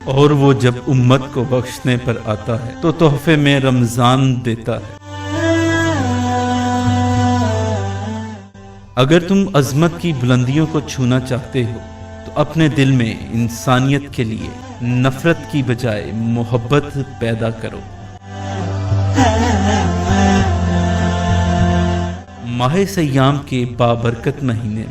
اور وہ جب امت کو بخشنے پر آتا ہے تو تحفے میں رمضان دیتا ہے۔ اگر تم عظمت کی بلندیوں کو چھونا چاہتے ہو تو اپنے دل میں انسانیت کے لیے نفرت کی بجائے محبت پیدا کرو۔ ماہ سیام کے بابرکت مہینے میں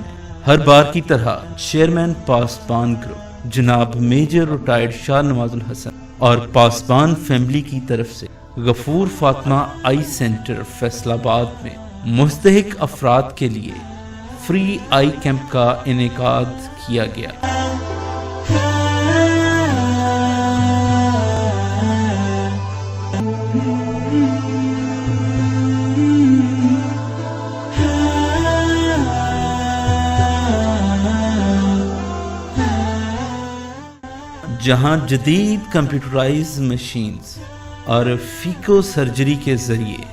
ہر بار کی طرح چیئرمین پاسبان گروپ جناب میجر ریٹائرڈ شاہ نواز الحسن اور پاسبان فیملی کی طرف سے غفور فاطمہ آئی سینٹر فیصل آباد میں مستحق افراد کے لیے فری آئی کیمپ کا انعقاد کیا گیا۔ جہاں جدید کمپیوٹرائز مشینز اور فیکو سرجری کے ذریعے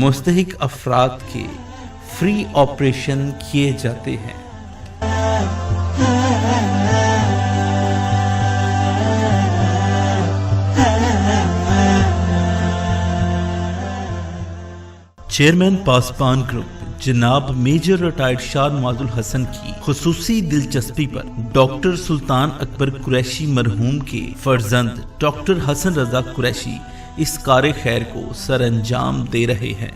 مستحق افراد کے فری آپریشن کیے جاتے ہیں۔ چیئرمین پاسبان گروپ جناب میجر ریٹائرڈ شاہ نواز الحسن کی خصوصی دلچسپی پر ڈاکٹر سلطان اکبر قریشی مرحوم کے فرزند ڈاکٹر حسن رضا قریشی اس کار خیر کو سر انجام دے رہے ہیں۔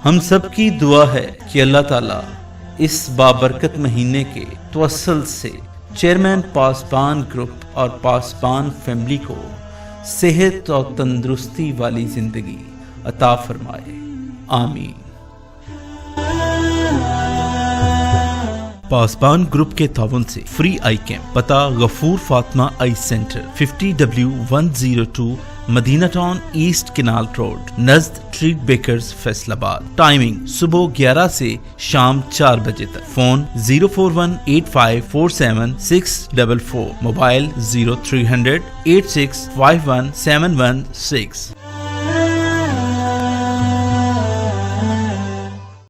ہم سب کی دعا ہے کہ اللہ تعالیٰ اس بابرکت مہینے کے توسل سے چیئرمین پاسبان گروپ اور پاسبان فیملی کو صحت اور تندرستی والی زندگی عطا فرمائے، آمین۔ پاسبان گروپ کے تعاون سے فری آئی کیمپ، پتہ Ghafoor Fatima eye centre 50W102 Madina town east canal road نزد treat bakers Faisalabad. Timing صبح 11 سے شام 4 بجے تک۔ Phone 04185474644، mobile 030086517116۔